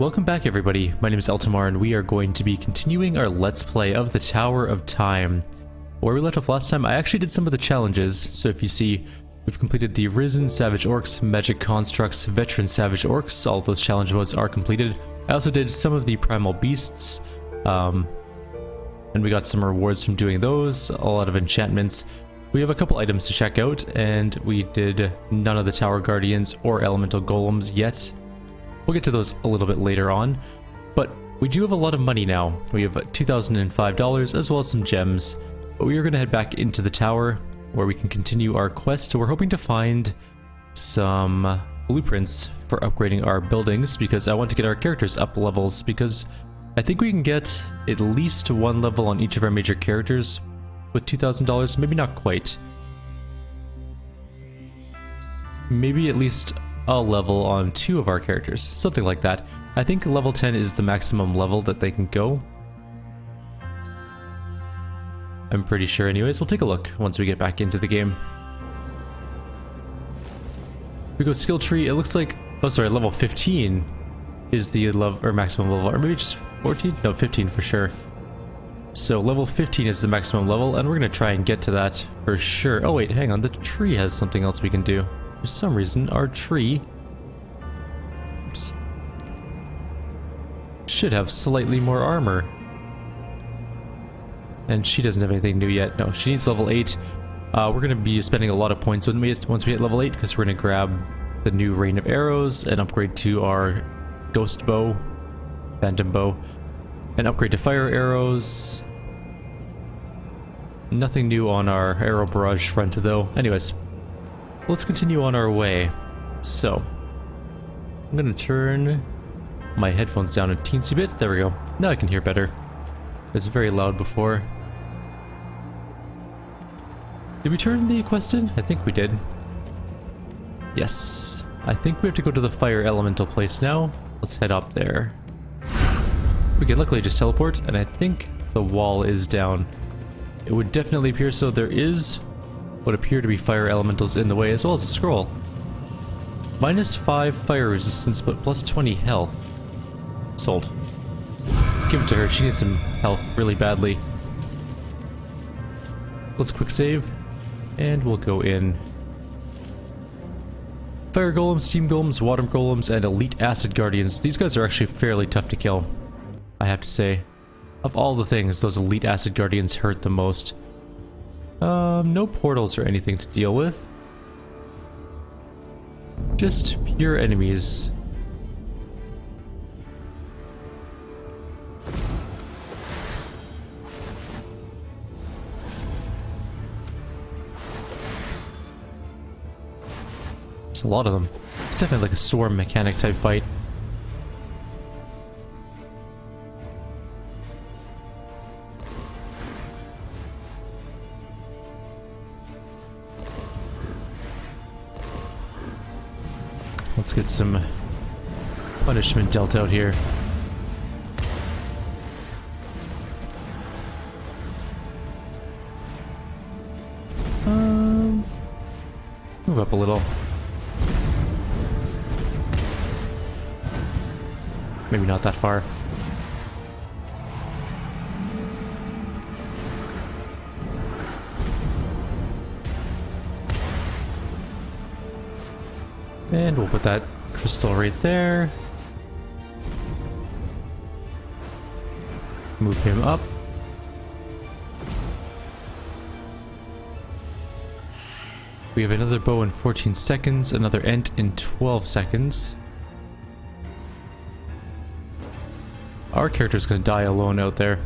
Welcome back everybody, my name is Eltimar and we are going to be continuing our Let's Play of the Tower of Time. Where we left off last time, I actually did some of the challenges, so if you see, we've completed the Risen Savage Orcs, Magic Constructs, Veteran Savage Orcs, all those challenge modes are completed. I also did some of the Primal Beasts, and we got some rewards from doing those, a lot of enchantments. We have a couple items to check out, and we did none of the Tower Guardians or Elemental Golems yet. We'll get to those a little bit later on, but we do have a lot of money now. We have $2,005 as well as some gems, but we are going to head back into the tower where we can continue our quest. We're hoping to find some blueprints for upgrading our buildings because I want to get our characters up levels, because I think we can get at least one level on each of our major characters with $2,000, maybe not quite. Maybe at least a level on 2 of our characters, something like that. I think level 10 is the maximum level that they can go. I'm pretty sure anyways. We'll take a look once we get back into the game. We go skill tree, it looks like, oh sorry, level 15 is the level or maximum level, or maybe just 14? No, 15 for sure. So level 15 is the maximum level, and we're gonna try and get to that for sure. Oh wait, hang on, the tree has something else we can do. For some reason, our tree oops, should have slightly more armor. And she doesn't have anything new yet. No, she needs level 8. We're going to be spending a lot of points once we hit level 8, because we're going to grab the new Rain of Arrows and upgrade to our Ghost Bow, Phantom Bow, and upgrade to Fire Arrows. Nothing new on our Arrow Barrage front though. Anyways, let's continue on our way. So, I'm going to turn my headphones down a teensy bit. There we go. Now I can hear better. It was very loud before. Did we turn the quest in? I think we did. Yes. I think we have to go to the fire elemental place now. Let's head up there. We can luckily just teleport, and I think the wall is down. It would definitely appear so. There is what appear to be fire elementals in the way, as well as a scroll. -5 fire resistance, but plus 20 health. Sold. Give it to her, she needs some health really badly. Let's quick save, and we'll go in. Fire golems, steam golems, water golems, and elite acid guardians. These guys are actually fairly tough to kill, I have to say. Of all the things, those elite acid guardians hurt the most. No portals or anything to deal with. Just pure enemies. There's a lot of them. It's definitely like a swarm mechanic type fight. Let's get some punishment dealt out here. Move up a little. Maybe not that far. And we'll put that crystal right there. Move him up. We have another bow in 14 seconds, another ent in 12 seconds. Our character's gonna die alone out there.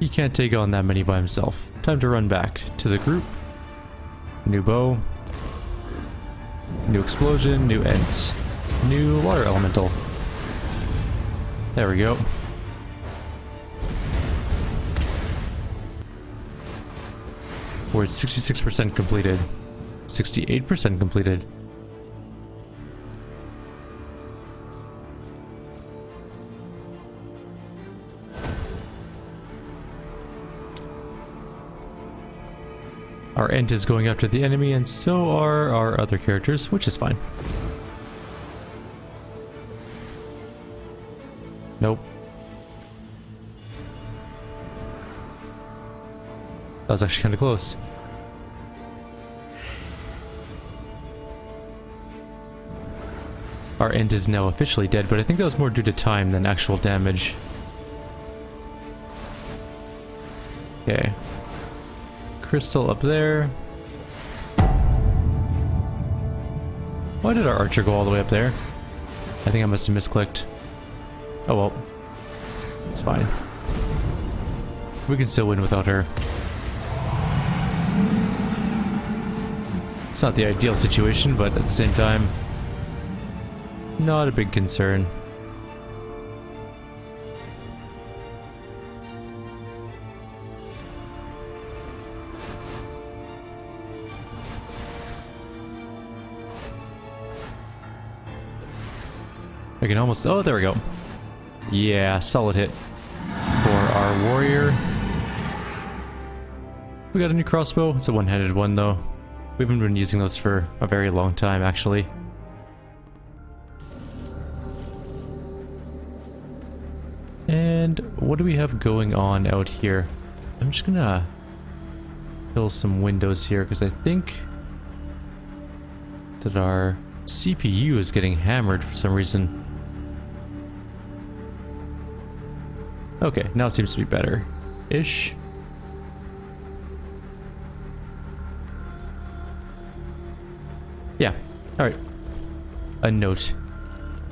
He can't take on that many by himself. Time to run back to the group. New bow. New explosion, new ent. New water elemental. There we go. We're at 66% completed. 68% completed. Our ent is going after the enemy, and so are our other characters, which is fine. Nope. That was actually kind of close. Our Ent is now officially dead, but I think that was more due to time than actual damage. Okay. Crystal up there. Why did our archer go all the way up there? I think I must have misclicked. Oh well. It's fine. We can still win without her. It's not the ideal situation, but at the same time, not a big concern. I can almost... oh, there we go. Yeah, solid hit for our warrior. We got a new crossbow. It's a one-handed one, though. We haven't been using those for a very long time, actually. And what do we have going on out here? I'm just gonna kill some windows here, because I think that our CPU is getting hammered for some reason. Okay, now it seems to be better-ish. Yeah, alright. A note.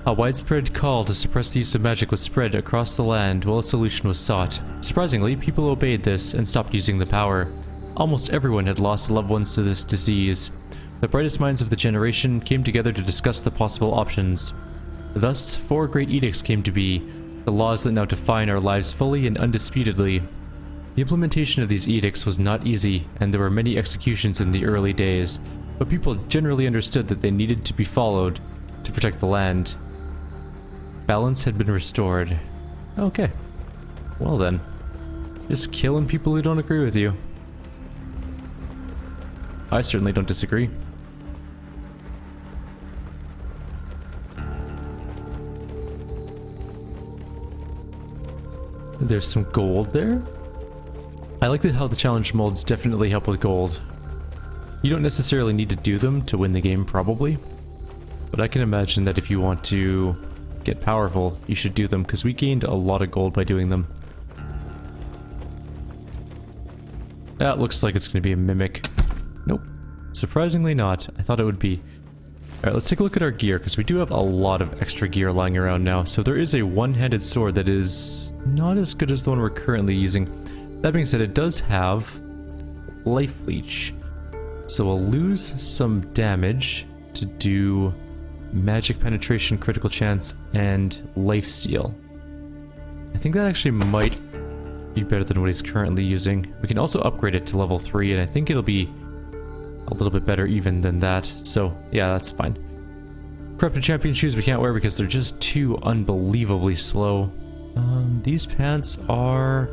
A widespread call to suppress the use of magic was spread across the land while a solution was sought. Surprisingly, people obeyed this and stopped using the power. Almost everyone had lost loved ones to this disease. The brightest minds of the generation came together to discuss the possible options. Thus, 4 great edicts came to be, the laws that now define our lives fully and undisputedly. The implementation of these edicts was not easy, and there were many executions in the early days, but people generally understood that they needed to be followed to protect the land. Balance had been restored. Okay. Well then. Just killing people who don't agree with you. I certainly don't disagree. There's some gold there. I like how the challenge modes definitely help with gold. You don't necessarily need to do them to win the game, probably. But I can imagine that if you want to get powerful, you should do them, because we gained a lot of gold by doing them. That looks like it's going to be a mimic. Nope. Surprisingly not. I thought it would be. Alright, let's take a look at our gear, because we do have a lot of extra gear lying around now. So there is a one-handed sword that is not as good as the one we're currently using. That being said, it does have life leech. So we'll lose some damage to do magic penetration, critical chance, and lifesteal. I think that actually might be better than what he's currently using. We can also upgrade it to level 3, and I think it'll be a little bit better even than that. So yeah, that's fine. Corrupted champion shoes we can't wear because they're just too unbelievably slow. These pants are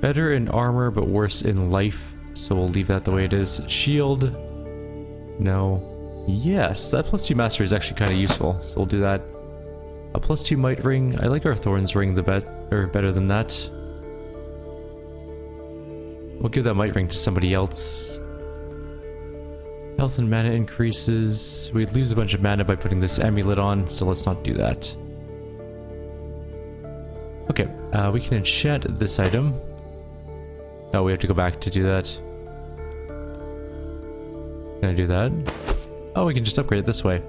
better in armor but worse in life, so we'll leave that the way it is. Shield, no. Yes, that +2 mastery is actually kind of useful, so we'll do that. A +2 might ring. I like our thorns ring better than that. We'll give that might ring to somebody else. Health and mana increases. We'd lose a bunch of mana by putting this amulet on, so let's not do that. Okay, we can enchant this item. Oh, we have to go back to do that. Can I do that? Oh, we can just upgrade it this way.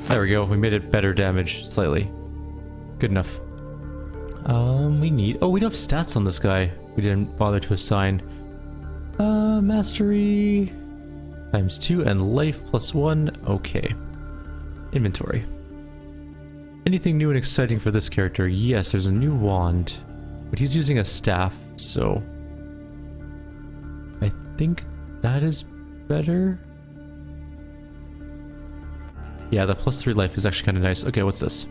There we go, we made it better damage, slightly. Good enough. We need... oh, we don't have stats on this guy. We didn't bother to assign. Mastery... ×2 and life +1. Okay. Inventory. Anything new and exciting for this character? Yes, there's a new wand. But he's using a staff, so... I think that is better? Yeah, the +3 life is actually kind of nice. Okay, what's this?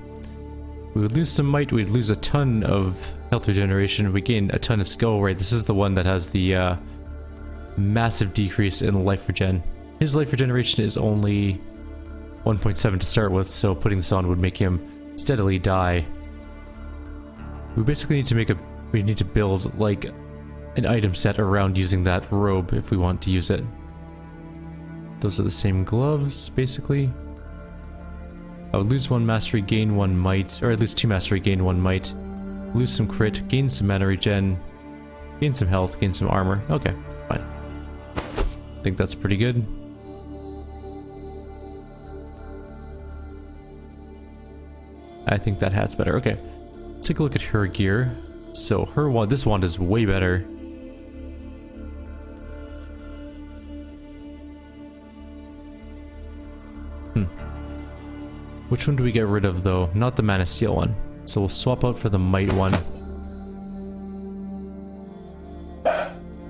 We would lose some might, we'd lose a ton of health regeneration, we gain a ton of skill. Right, this is the one that has the massive decrease in life regen. His life regeneration is only 1.7 to start with, so putting this on would make him steadily die. We basically need to we need to build like an item set around using that robe if we want to use it. Those are the same gloves, basically. I would lose 1 mastery, gain 1 might, or I'd lose 2 mastery, gain 1 might. Lose some crit, gain some mana regen, gain some health, gain some armor. Okay, fine. I think that's pretty good. I think that hat's better. Okay, let's take a look at her gear. So her wand, this wand is way better. Which one do we get rid of though? Not the Mana Steel one. So we'll swap out for the Might one.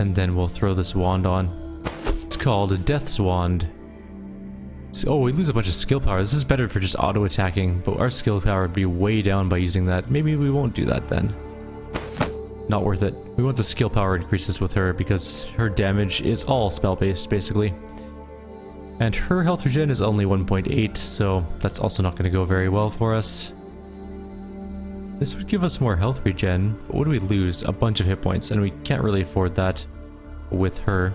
And then we'll throw this wand on. It's called a Death's Wand. Oh, we lose a bunch of skill power. This is better for just auto attacking, but our skill power would be way down by using that. Maybe we won't do that then. Not worth it. We want the skill power increases with her because her damage is all spell based basically. And her health regen is only 1.8, so that's also not going to go very well for us. This would give us more health regen, but what do we lose? A bunch of hit points, and we can't really afford that with her.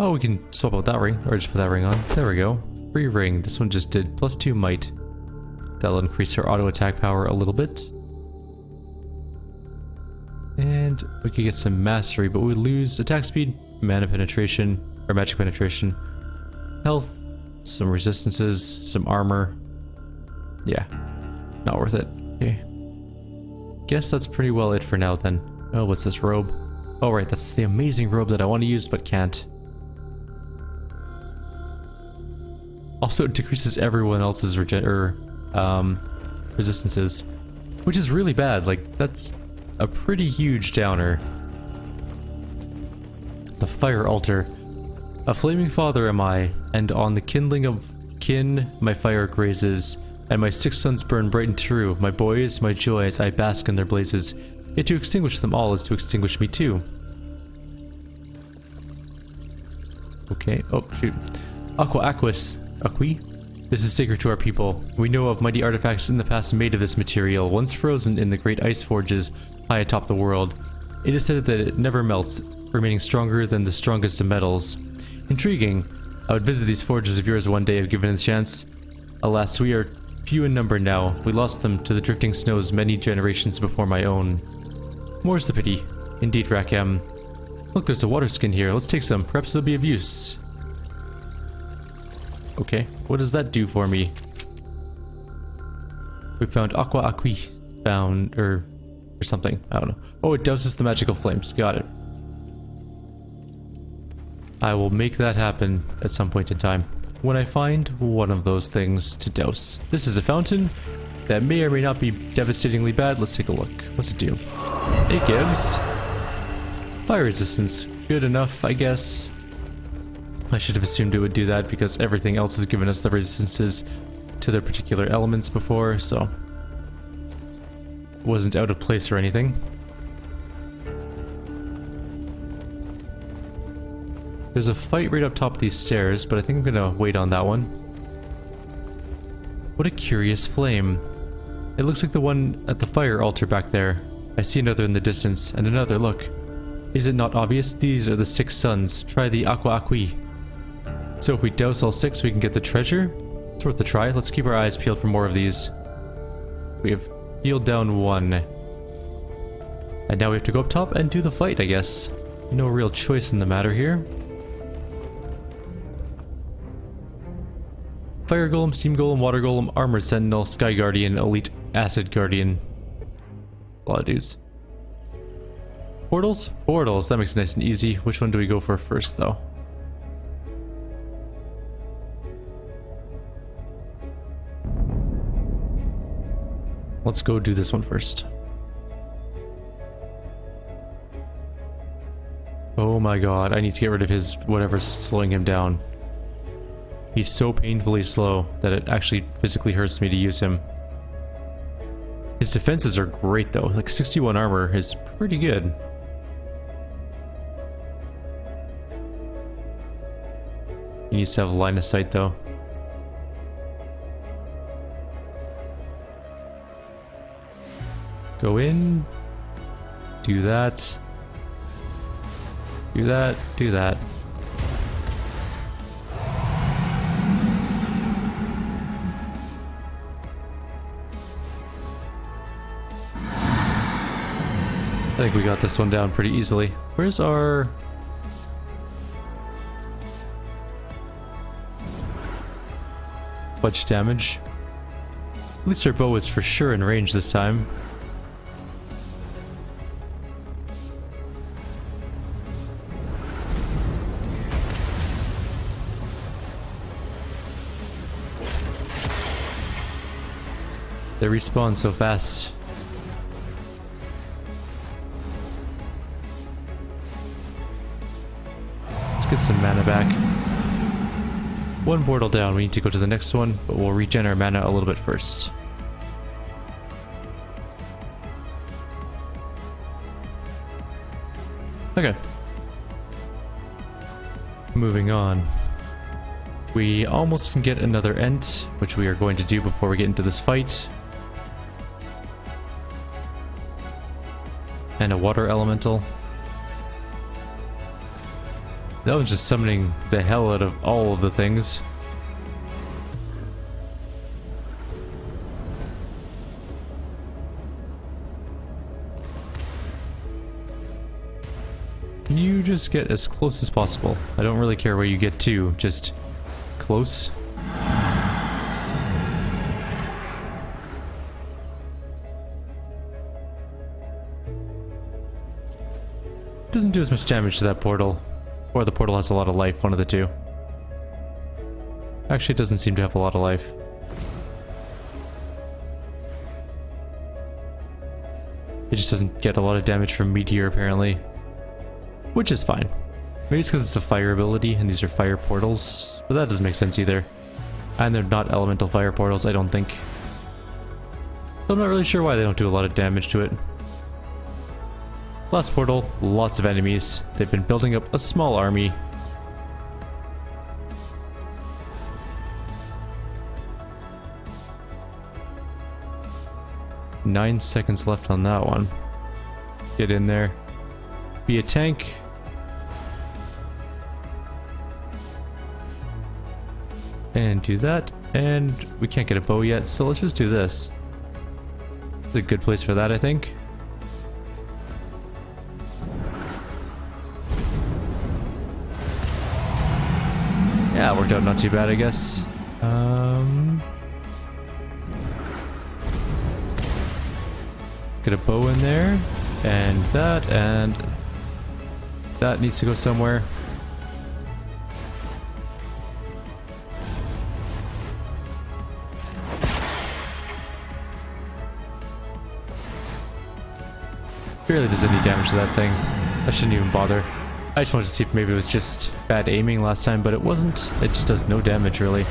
Oh, we can swap out that ring, or just put that ring on. There we go. Free ring. This one just did +2 might. That'll increase her auto attack power a little bit. And we could get some mastery, but we lose attack speed, mana penetration, or magic penetration, health, some resistances, some armor. Yeah, not worth it. Okay. Guess that's pretty well it for now then. Oh, what's this robe? Oh right, that's the amazing robe that I want to use but can't. Also, it decreases everyone else's resistances, which is really bad. Like, that's a pretty huge downer. The fire altar. A flaming father am I, and on the kindling of kin my fire grazes, and my 6 sons burn bright and true. My boys, my joys, I bask in their blazes. Yet to extinguish them all is to extinguish me too. Okay, oh shoot. Aqui? This is sacred to our people. We know of mighty artifacts in the past made of this material, once frozen in the great ice forges high atop the world. It is said that it never melts, remaining stronger than the strongest of metals. Intriguing. I would visit these forges of yours one day if given a chance. Alas, we are few in number now. We lost them to the drifting snows many generations before my own. More's the pity. Indeed, Rackam. Look, there's a water skin here. Let's take some. Perhaps it'll be of use. Okay, what does that do for me? We found Aqui. Found, or something. I don't know. Oh, it douses the magical flames. Got it. I will make that happen at some point in time when I find one of those things to douse. This is a fountain that may or may not be devastatingly bad. Let's take a look. What's it do? It gives fire resistance. Good enough, I guess. I should have assumed it would do that because everything else has given us the resistances to their particular elements before, so it wasn't out of place or anything. There's a fight right up top of these stairs, but I think I'm gonna wait on that one. What a curious flame. It looks like the one at the fire altar back there. I see another in the distance, and another, look. Is it not obvious? These are the 6 sons. Try the Aqui. So if we douse all 6, we can get the treasure? It's worth a try. Let's keep our eyes peeled for more of these. We have healed down 1. And now we have to go up top and do the fight, I guess. No real choice in the matter here. Fire Golem, Steam Golem, Water Golem, Armored Sentinel, Sky Guardian, Elite Acid Guardian. A lot of dudes. Portals? Portals, that makes it nice and easy. Which one do we go for first, though? Let's go do this one first. Oh my god, I need to get rid of his whatever's slowing him down. He's so painfully slow that it actually physically hurts me to use him. His defenses are great though, like 61 armor is pretty good. He needs to have line of sight though. Go in, do that, do that, do that. I think we got this one down pretty easily. Where's our... Budge damage? At least our bow is for sure in range this time. They respawn so fast. Let's get some mana back. One portal down, we need to go to the next one, but we'll regen our mana a little bit first. Okay. Moving on. We almost can get another Ent, which we are going to do before we get into this fight. And a water elemental. That was just summoning the hell out of all of the things. You just get as close as possible. I don't really care where you get to, just close. Doesn't do as much damage to that portal. Or the portal has a lot of life, one of the two. Actually, it doesn't seem to have a lot of life. It just doesn't get a lot of damage from Meteor, apparently. Which is fine. Maybe it's because it's a fire ability, and these are fire portals. But that doesn't make sense either. And they're not elemental fire portals, I don't think. So I'm not really sure why they don't do a lot of damage to it. Last portal, lots of enemies. They've been building up a small army. Nine seconds left on that one. Get in there. Be a tank. And do that. And we can't get a bow yet, so let's just do this. It's a good place for that, I think. Yeah, it worked out not too bad, I guess. Get a bow in there, and that needs to go somewhere. Barely does any damage to that thing. I shouldn't even bother. I just wanted to see if maybe it was just bad aiming last time, but it wasn't. It just does no damage, really.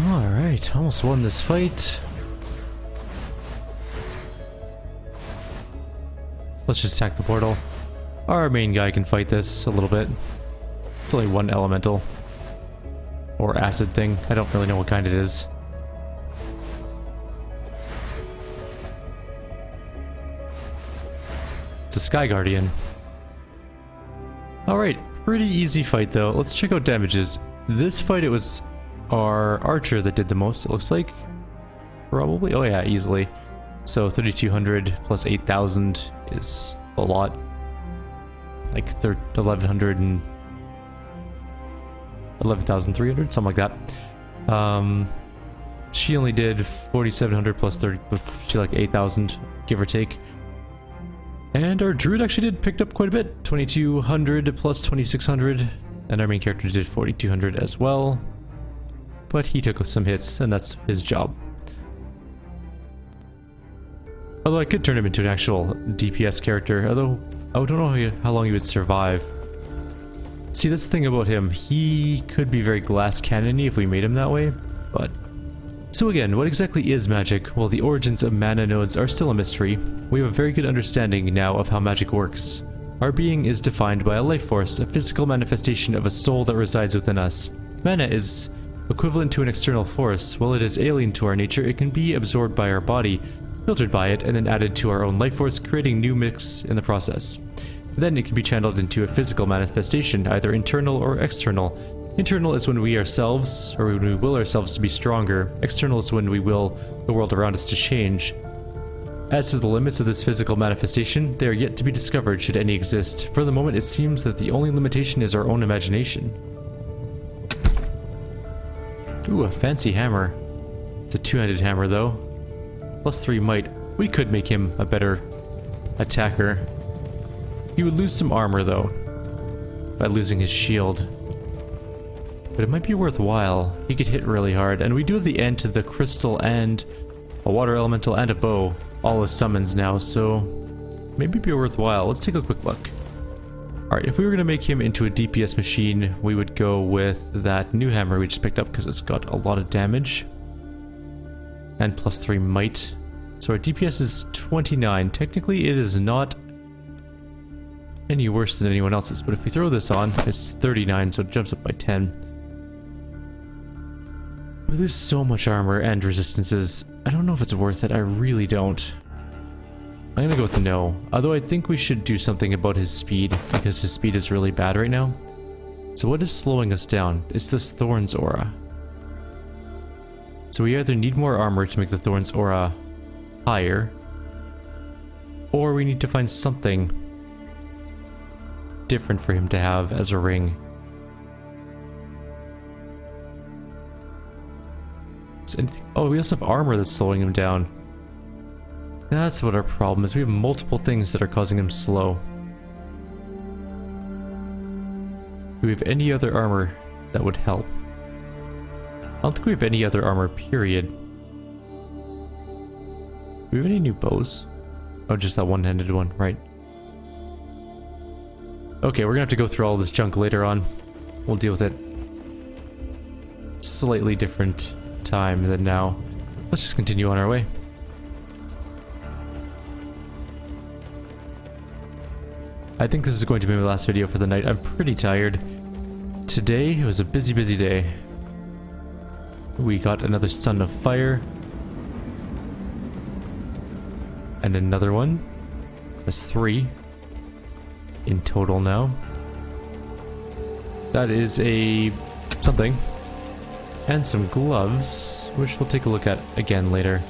Alright, almost won this fight. Let's just attack the portal. Our main guy can fight this a little bit. It's only one elemental. Or acid thing. I don't really know what kind it is. It's a Sky Guardian. Alright, pretty easy fight though. Let's check out damages. This fight it was our archer that did the most, it looks like. Probably. Oh yeah, easily. So 3,200 plus 8,000 is a lot. Like 1,100 and 11,300, something like that. She only did 4,700 plus 30, she like 8,000, give or take. And our druid actually picked up quite a bit. 2,200 plus 2,600. And our main character did 4200 as well. But he took some hits, and that's his job. Although I could turn him into an actual DPS character, although I don't know how long he would survive. See, that's the thing about him. He could be very glass cannon-y if we made him that way, but... So again, what exactly is magic? Well, the origins of mana nodes are still a mystery. We have a very good understanding now of how magic works. Our being is defined by a life force, a physical manifestation of a soul that resides within us. Mana is equivalent to an external force. While it is alien to our nature, it can be absorbed by our body, filtered by it, and then added to our own life force, creating new mix in the process. Then it can be channeled into a physical manifestation, either internal or external. Internal is when we ourselves, or when we will ourselves to be stronger. External is when we will the world around us to change. As to the limits of this physical manifestation, they are yet to be discovered should any exist. For the moment, it seems that the only limitation is our own imagination. Ooh, a fancy hammer. It's a two-handed hammer though. +3 might. We could make him a better attacker. He would lose some armor though, by losing his shield. But it might be worthwhile. He could hit really hard, and we do have the end to the crystal and a water elemental and a bow, all as summons now, so maybe it'd be worthwhile. Let's take a quick look. Alright, if we were going to make him into a DPS machine, we would go with that new hammer we just picked up because it's got a lot of damage. And +3 might. So our DPS is 29. Technically it is not any worse than anyone else's, but if we throw this on, it's 39, so it jumps up by 10. We lose so much armor and resistances. I don't know if it's worth it. I really don't. I'm gonna go with no. Although I think we should do something about his speed, because his speed is really bad right now. So what is slowing us down? It's this Thorns aura. So we either need more armor to make the Thorns aura higher, or we need to find something different for him to have as a ring. Oh, we also have armor that's slowing him down. That's what our problem is. We have multiple things that are causing him slow. Do we have any other armor that would help? I don't think we have any other armor, period. Do we have any new bows? Oh, just that one-handed one, right. Okay, we're gonna have to go through all this junk later on. We'll deal with it. Slightly different time than now. Let's just continue on our way. I think this is going to be my last video for the night. I'm pretty tired. Today was a busy, busy day. We got another Son of Fire. And another one. That's 3 in total now. That is a something. And some gloves, which we'll take a look at again later.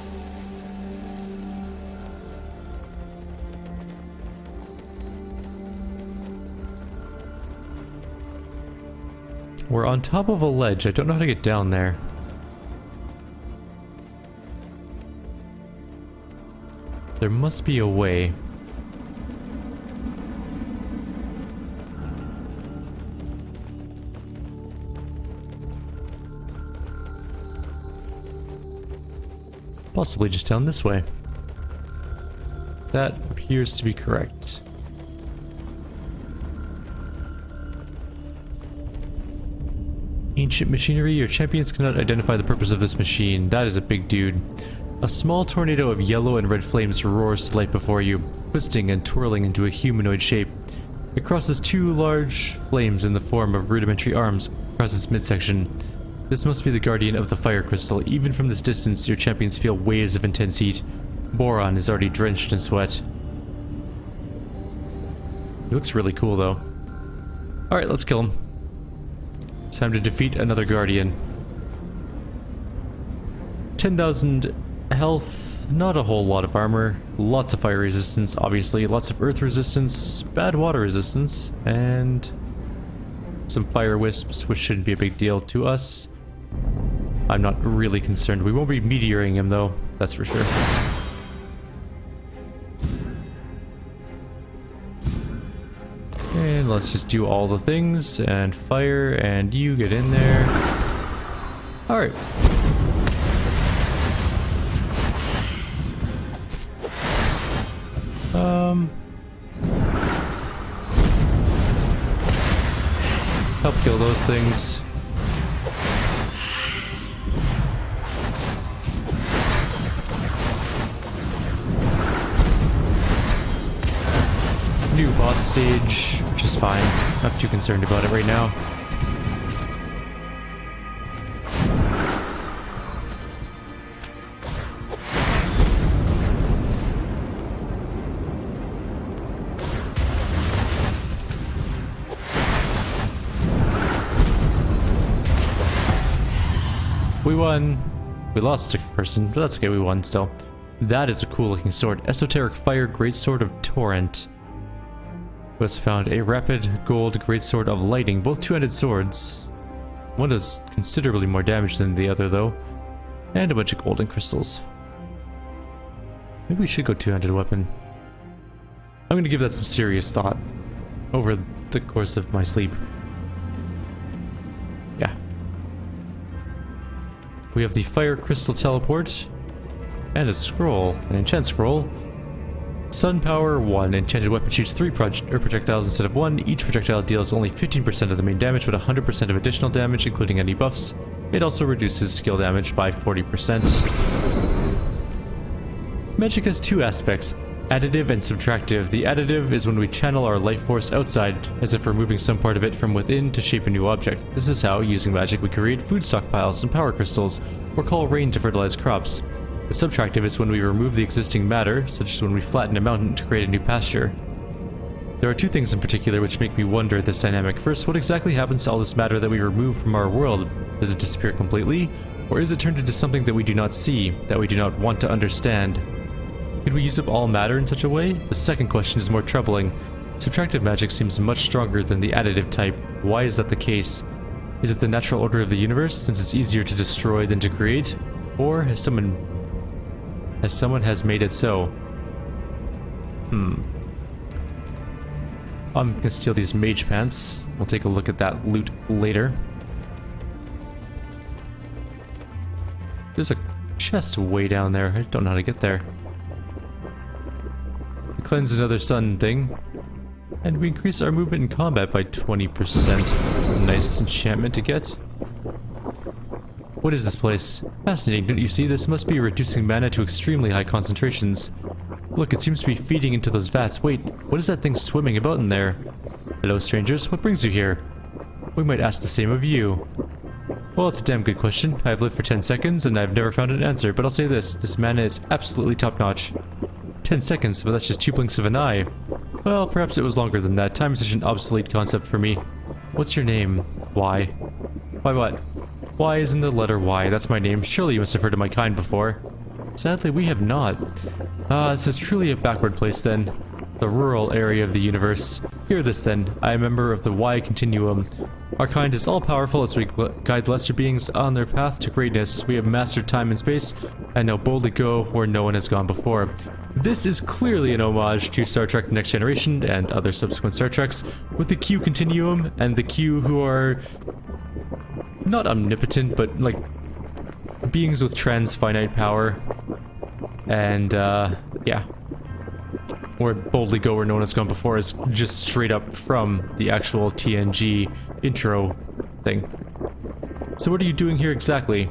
We're on top of a ledge. I don't know how to get down there. There must be a way. Possibly just down this way. That appears to be correct. Ancient machinery. Your champions cannot identify the purpose of this machine. That is a big dude. A small tornado of yellow and red flames roars to light before you, twisting and twirling into a humanoid shape. It crosses 2 large flames in the form of rudimentary arms across its midsection. This must be the guardian of the fire crystal. Even from this distance, your champions feel waves of intense heat. Boron is already drenched in sweat. He looks really cool though. Alright, let's kill him. It's time to defeat another guardian. 10,000 health, not a whole lot of armor, lots of fire resistance obviously, lots of earth resistance, bad water resistance, and some fire wisps, which shouldn't be a big deal to us. I'm not really concerned. We won't be meteoring him though, that's for sure. And let's just do all the things, and fire, and you get in there. Alright. Help kill those things. New boss stage, which is fine. Not too concerned about it right now. We won. We lost a person, but that's okay, we won still. That is a cool looking sword. Esoteric Fire Greatsword of Torrent. We also found a Rapid Gold Greatsword of Lighting, both two-handed swords. One does considerably more damage than the other though. And a bunch of golden crystals. Maybe we should go two-handed weapon. I'm gonna give that some serious thought over the course of my sleep. Yeah. We have the Fire Crystal Teleport, and a scroll, an enchant scroll. Sun Power 1. Enchanted weapon shoots 3 projectiles instead of 1. Each projectile deals only 15% of the main damage, but 100% of additional damage, including any buffs. It also reduces skill damage by 40%. Magic has two aspects, additive and subtractive. The additive is when we channel our life force outside, as if removing some part of it from within to shape a new object. This is how, using magic, we create food stockpiles and power crystals, or call rain to fertilize crops. The subtractive is when we remove the existing matter, such as when we flatten a mountain to create a new pasture. There are two things in particular which make me wonder at this dynamic. First, what exactly happens to all this matter that we remove from our world? Does it disappear completely? Or is it turned into something that we do not see, that we do not want to understand? Could we use up all matter in such a way? The second question is more troubling. Subtractive magic seems much stronger than the additive type. Why is that the case? Is it the natural order of the universe, since it's easier to destroy than to create? Or has someone made it so? I'm gonna steal these mage pants. We'll take a look at that loot later. There's a chest way down there. I don't know how to get there. We cleanse another sun thing. And we increase our movement in combat by 20%. Nice enchantment to get. What is this place? Fascinating, don't you see? This must be reducing mana to extremely high concentrations. Look, it seems to be feeding into those vats. Wait, what is that thing swimming about in there? Hello, strangers. What brings you here? We might ask the same of you. Well, it's a damn good question. I've lived for 10 seconds, and I've never found an answer, but I'll say this mana is absolutely top-notch. 10 seconds, but that's just 2 blinks of an eye. Well, perhaps it was longer than that. Time is such an obsolete concept for me. What's your name? Why? Why what? Why isn't the letter Y? That's my name. Surely you must have heard of my kind before. Sadly, we have not. This is truly a backward place then. The rural area of the universe. Hear this then. I am a member of the Y Continuum. Our kind is all-powerful as we guide lesser beings on their path to greatness. We have mastered time and space, and now boldly go where no one has gone before. This is clearly an homage to Star Trek Next Generation and other subsequent Star Treks, with the Q Continuum and the Q who are not omnipotent, but like beings with trans-finite power. And yeah. Where boldly go where no one has gone before is just straight up from the actual TNG intro thing. So what are you doing here exactly?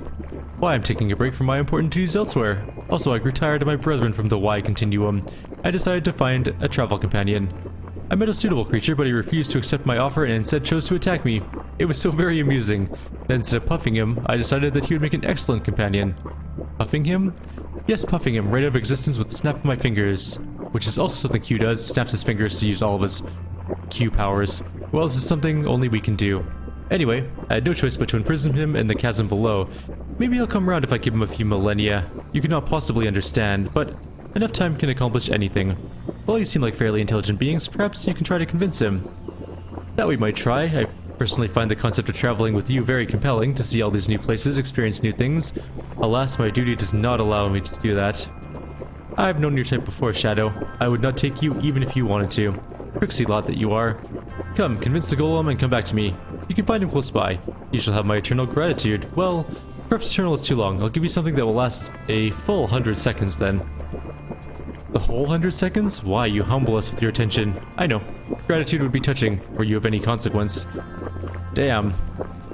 Why, I'm taking a break from my important duties elsewhere. Also, I grew tired of my brethren from the Y Continuum. I decided to find a travel companion. I met a suitable creature, but he refused to accept my offer and instead chose to attack me. It was so very amusing. Then instead of puffing him, I decided that he would make an excellent companion. Puffing him? Yes, puffing him right out of existence with the snap of my fingers. Which is also something Q does, snaps his fingers to use all of his Q powers. Well, this is something only we can do. Anyway, I had no choice but to imprison him in the chasm below. Maybe he'll come around if I give him a few millennia. You cannot possibly understand, but enough time can accomplish anything. Well, you seem like fairly intelligent beings, perhaps you can try to convince him. That we might try. I personally find the concept of traveling with you very compelling, to see all these new places, experience new things. Alas, my duty does not allow me to do that. I've known your type before, Shadow. I would not take you even if you wanted to. Tricksy lot that you are. Come, convince the golem and come back to me. You can find him close by. You shall have my eternal gratitude. Well, perhaps eternal is too long. I'll give you something that will last a full 100 seconds then. The whole 100 seconds? Why, you humble us with your attention. I know. Gratitude would be touching, were you of any consequence. Damn.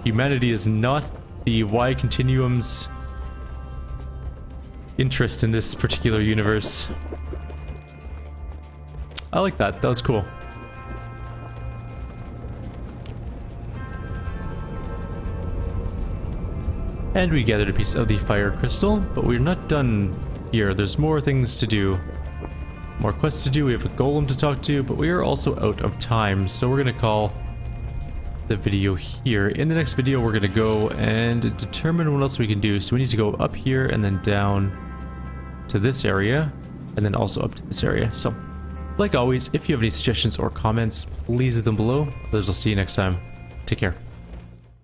Humanity is not the Y Continuum's interest in this particular universe. I like that. That was cool. And we gathered a piece of the fire crystal, but we're not done here. There's more things to do. More quests to do. We have a golem to talk to, but we are also out of time, so we're going to call the video here. In the next video, we're going to go and determine what else we can do. So we need to go up here and then down to this area, and then also up to this area. So, like always, if you have any suggestions or comments, please leave them below. Others, I'll see you next time. Take care.